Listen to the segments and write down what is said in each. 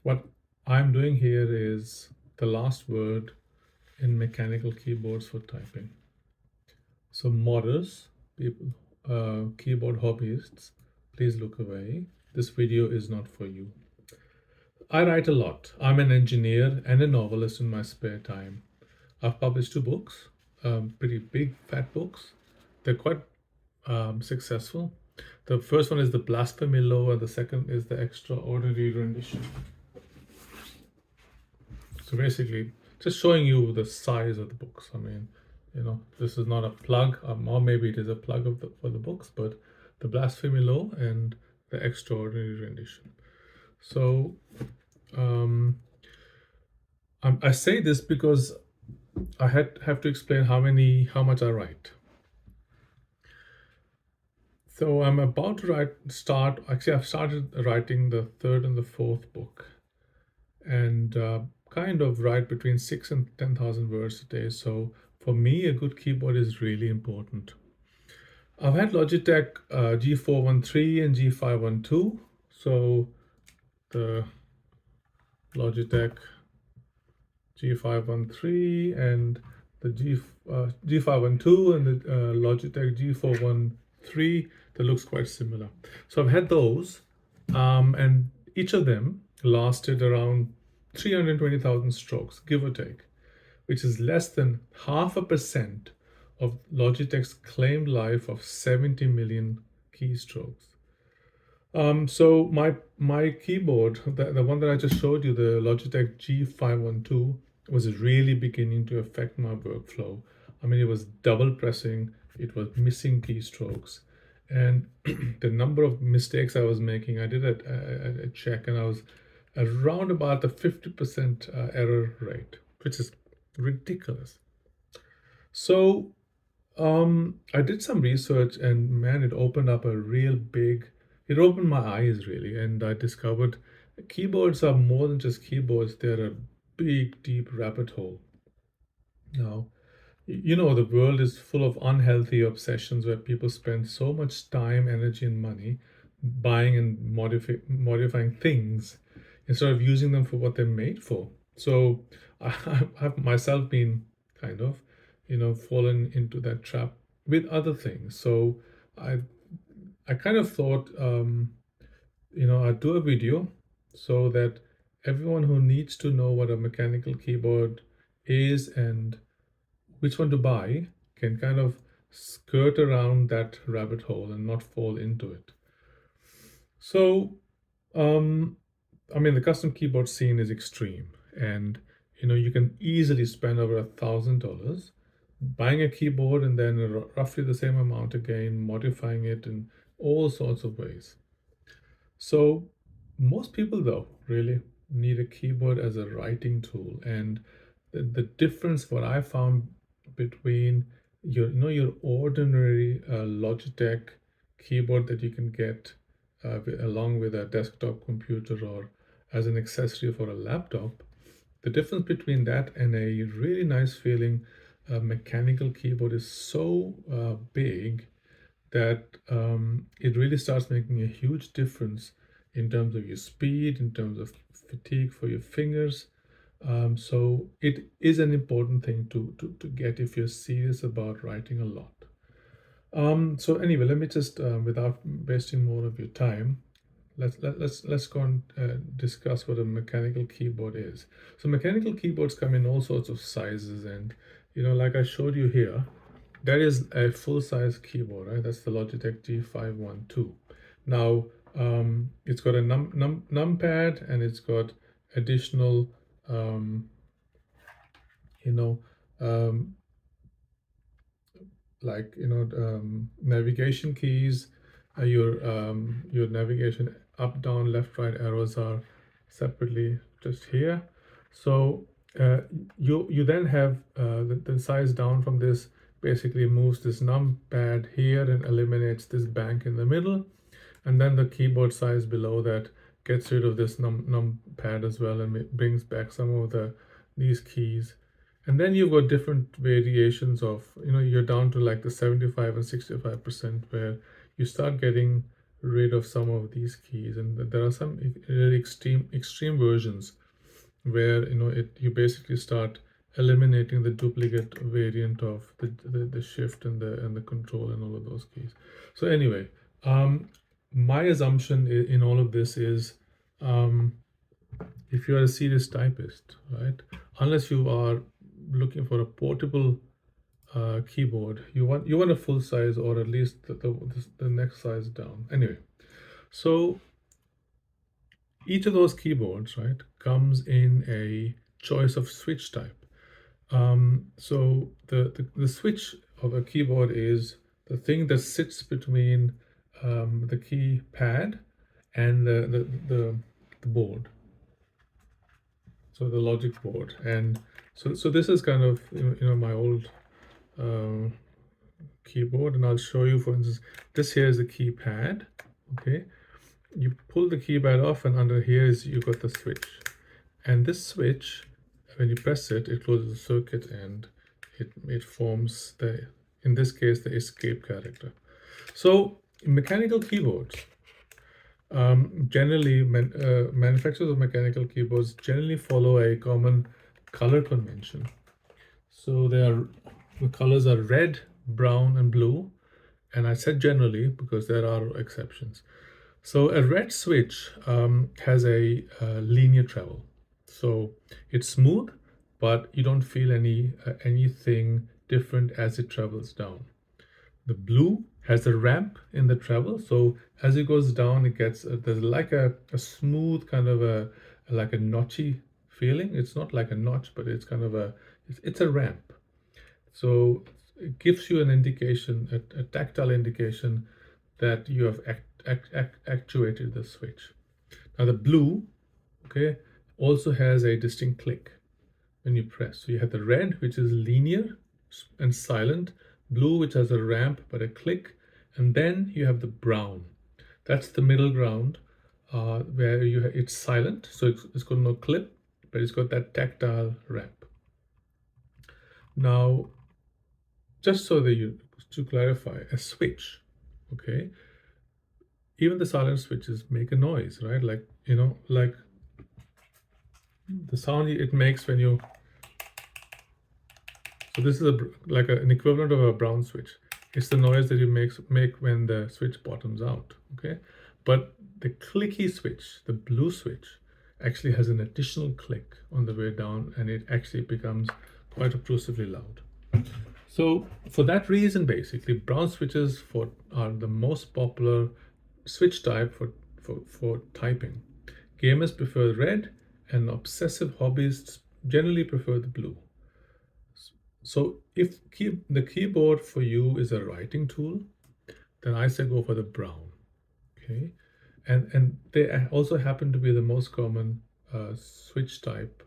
What I'm doing here is the last word in mechanical keyboards for typing. So modders, people, keyboard hobbyists, please look away. This video is not for you. I write a lot. I'm an engineer and a novelist in my spare time. I've published 2 books, pretty big, fat books. They're quite successful. The first one is The Blasphemy Law, and the second is The Extraordinary Rendition. So basically, just showing you the size of the books. I mean, this is not a plug, or maybe it is a plug for the books, but The Blasphemy Law and The Extraordinary Rendition. So I say this because I have to explain how much I write. So I'm about to start. Actually, I've started writing the third and the fourth book, and kind of write between 6 and 10,000 words a day. So for me, a good keyboard is really important. I've had Logitech G413 and G512. So the Logitech G513 and the G512 and the Logitech G413, that looks quite similar. So I've had those, and each of them lasted around 320,000 strokes, give or take, which is less than 0.5% of Logitech's claimed life of 70 million keystrokes. So my keyboard, the one that I just showed you, the Logitech G512, was really beginning to affect my workflow. I mean, it was double pressing, it was missing keystrokes, and the number of mistakes I was making, I did a check, and I was around about the 50% error rate, which is ridiculous. So I did some research, and man, it opened my eyes really, and I discovered keyboards are more than just keyboards. They're a big, deep rabbit hole. Now, the world is full of unhealthy obsessions where people spend so much time, energy, and money buying and modifying things instead of using them for what they're made for. So I've myself been kind of, fallen into that trap with other things. So I kind of thought, I'd do a video so that everyone who needs to know what a mechanical keyboard is and which one to buy can kind of skirt around that rabbit hole and not fall into it. So, I mean, the custom keyboard scene is extreme, and you can easily spend over $1,000 buying a keyboard and then roughly the same amount again, modifying it in all sorts of ways. So, most people, though, really need a keyboard as a writing tool, and the difference what I found between your ordinary Logitech keyboard that you can get along with a desktop computer or as an accessory for a laptop, the difference between that and a really nice feeling mechanical keyboard is so big that it really starts making a huge difference in terms of your speed, in terms of fatigue for your fingers. So it is an important thing to get if you're serious about writing a lot. So anyway, let me just, without wasting more of your time, let's go and discuss what a mechanical keyboard is. So mechanical keyboards come in all sorts of sizes, and like I showed you here, that is a full-size keyboard, right? That's the Logitech G512. Now it's got a numpad, and it's got additional navigation keys. Your navigation up, down, left, right arrows are separately just here. So you then have the size down from this basically moves this numpad here and eliminates this bank in the middle, and then the keyboard size below that gets rid of this numpad as well and brings back some of these keys. And then you've got different variations of, you're down to like the 75 and 65% where you start getting rid of some of these keys, and there are some really extreme versions where you basically start eliminating the duplicate variant of the shift and the control and all of those keys. So anyway, my assumption in all of this is, if you are a serious typist, right, unless you are looking for a portable keyboard, you want a full size, or at least the next size down. Anyway, so each of those keyboards, right, comes in a choice of switch type. So the switch of a keyboard is the thing that sits between the keypad and the board. So the logic board. And so this is kind of my old keyboard, and I'll show you. For instance, this here is the keypad. Okay, you pull the keypad off, and under here is you got the switch. And this switch, when you press it, it closes the circuit, and it forms in this case, the escape character. So mechanical keyboards, generally manufacturers of mechanical keyboards generally follow a common color convention. So the colors are red, brown, and blue. And I said generally because there are exceptions. So a red switch has a linear travel. So it's smooth, but you don't feel anything different as it travels down. The blue has a ramp in the travel, so as it goes down, it gets there's like a smooth kind of like a notchy feeling. It's not like a notch, but it's kind of it's a ramp. So it gives you an indication, a tactile indication that you have actuated the switch. Now the blue, okay, also has a distinct click when you press. So you have the red, which is linear and silent, blue, which has a ramp but a click, and then you have the brown. That's the middle ground, where it's silent, so it's got no clip, but it's got that tactile ramp. Now, just so that to clarify, a switch, okay, even the silent switches make a noise, right? Like the sound it makes when you. So this is like an equivalent of a brown switch. It's the noise that you make when the switch bottoms out, okay? But the clicky switch, the blue switch, actually has an additional click on the way down, and it actually becomes quite obtrusively loud. So for that reason, basically, brown switches are the most popular switch type for typing. Gamers prefer red, and obsessive hobbyists generally prefer the blue. So if the keyboard for you is a writing tool, then I say go for the brown. Okay, and they also happen to be the most common switch type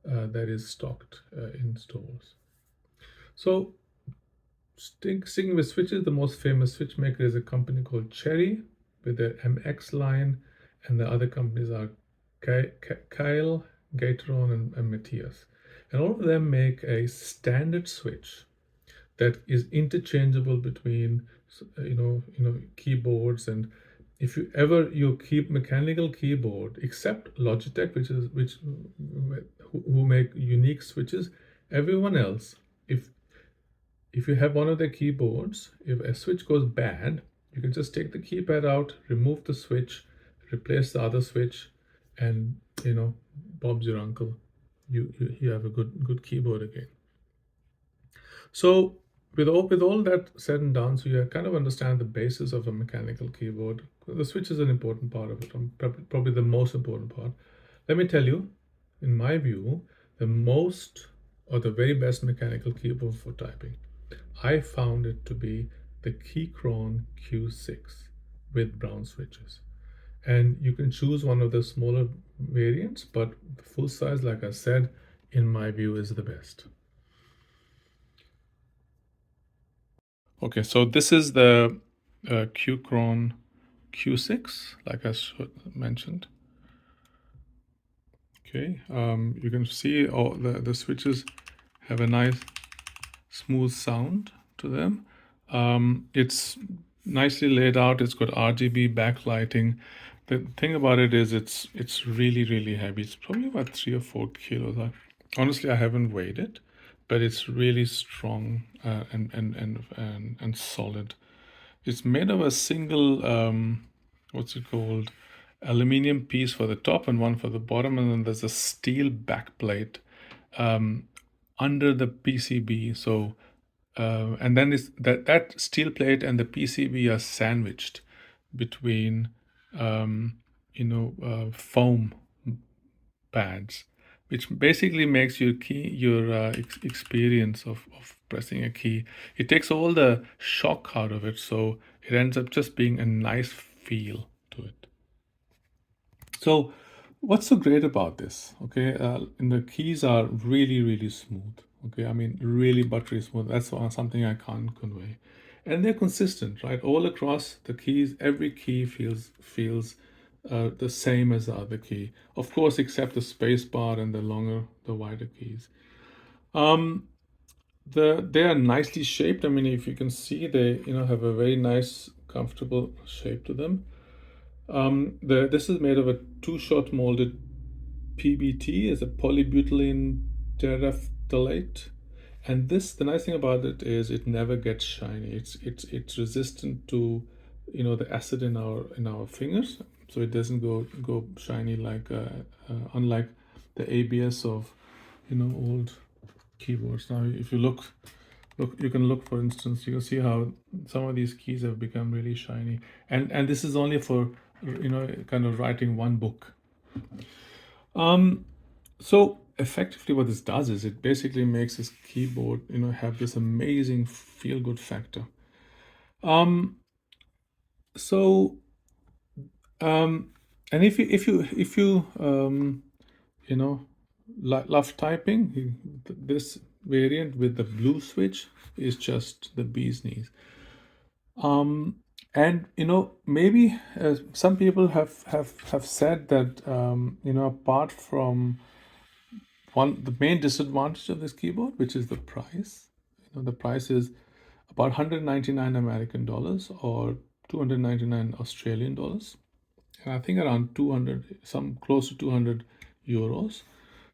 that is stocked in stores. So sticking with switches, the most famous switch maker is a company called Cherry with their MX line, and the other companies are Kyle, Gateron, and Matthias. And all of them make a standard switch that is interchangeable between keyboards. And if you keep mechanical keyboard, except Logitech, who make unique switches, everyone else, if you have one of their keyboards, if a switch goes bad, you can just take the keypad out, remove the switch, replace the other switch, and Bob's your uncle. You have a good keyboard again. So with all that said and done, so you kind of understand the basis of a mechanical keyboard. The switch is an important part of it, probably the most important part. Let me tell you, in my view, the most or the very best mechanical keyboard for typing, I found it to be the Keychron Q6 with brown switches. And you can choose one of the smaller variants, but the full size, like I said, in my view, is the best. Okay, so this is the Keychron Q6, like I mentioned. Okay, you can see all the switches have a nice smooth sound to them. It's nicely laid out. It's got RGB backlighting. The thing about it is it's really heavy. It's probably about 3 or 4 kilos. Honestly, I haven't weighed it, but it's really strong and solid. It's made of a single what's it called, aluminium piece for the top and one for the bottom, and then there's a steel backplate under the PCB. So and then is that steel plate and the PCB are sandwiched between foam pads, which basically makes your experience of pressing a key. It takes all the shock out of it, so it ends up just being a nice feel to it. So, what's so great about this? Okay, and the keys are really smooth. Okay, I mean really buttery smooth. That's something I can't convey, and they're consistent, right? All across the keys, every key feels the same as the other key. Of course, except the space bar and the wider keys. They are nicely shaped. I mean, if you can see, they have a very nice, comfortable shape to them. This is made of a two-shot molded PBT, is a polybutylene terephthalate, and the nice thing about it is it never gets shiny. It's resistant to the acid in our fingers, so it doesn't go shiny like unlike the ABS of old keyboards. Now, if you look, you can look, for instance, you can see how some of these keys have become really shiny, and this is only for kind of writing one book. So effectively what this does is it basically makes this keyboard have this amazing feel good factor. So and if you love typing, this variant with the blue switch is just the bee's knees. And maybe some people have said that apart from the main disadvantage of this keyboard, which is the price. The price is about 199 American dollars or 299 Australian dollars, and I think around 200, some close to 200 euros.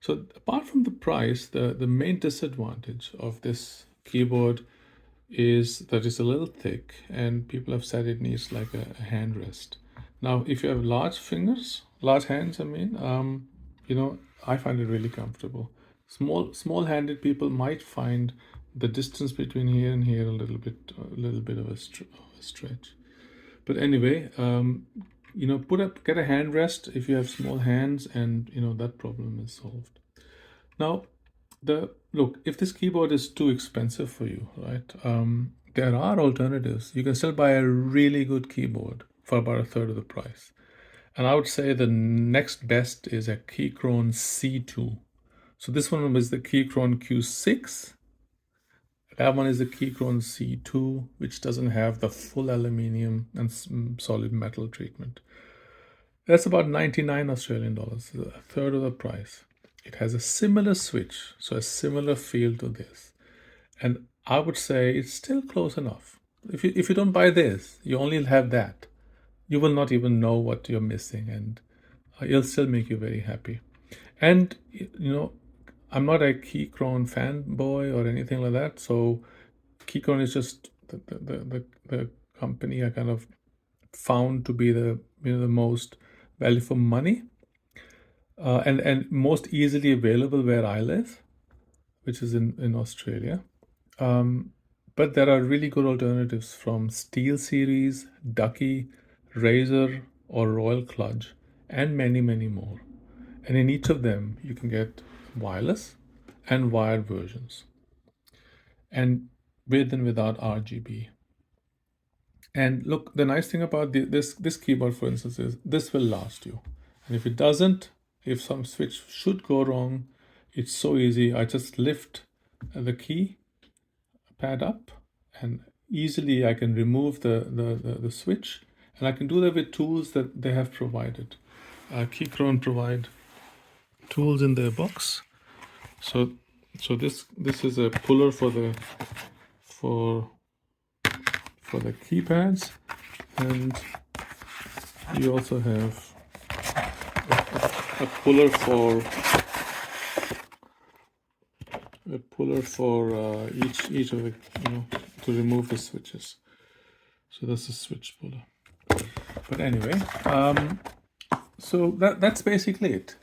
So apart from the price, the main disadvantage of this keyboard is that it's a little thick, and people have said it needs like a hand rest. Now, if you have large hands, I mean, I find it really comfortable. Small-handed people might find the distance between here and here a little bit of a stretch. But anyway, get a hand rest if you have small hands, and that problem is solved. Now, look, if this keyboard is too expensive for you, right? There are alternatives. You can still buy a really good keyboard for about a third of the price. And I would say the next best is a Keychron C2. So this one is the Keychron Q6. That one is the Keychron C2, which doesn't have the full aluminium and solid metal treatment. That's about 99 Australian dollars, a third of the price. It has a similar switch, so a similar feel to this. And I would say it's still close enough. If you don't buy this, you only have that. You will not even know what you're missing, and it'll still make you very happy. And I'm not a Keychron fanboy or anything like that. So Keychron is just the company I kind of found to be the most value for money, and most easily available where I live, which is in Australia. But there are really good alternatives from SteelSeries, Ducky, Razer, or Royal Clutch, and many more. And in each of them, you can get wireless and wired versions, and with and without RGB. And look, the nice thing about this keyboard, for instance, is this will last you. And if it doesn't, if some switch should go wrong, it's so easy. I just lift the key pad up, and easily I can remove the switch, and I can do that with tools that they have provided. Keychron provide tools in their box. So this is a puller for the keypads, And you also have a puller for each of the, to remove the switches. So that's a switch puller. But anyway, so that's basically it.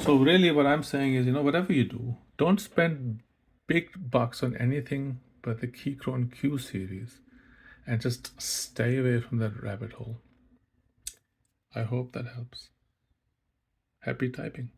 So really what I'm saying is, whatever you do, don't spend big bucks on anything but the Keychron Q series, and just stay away from that rabbit hole. I hope that helps. Happy typing.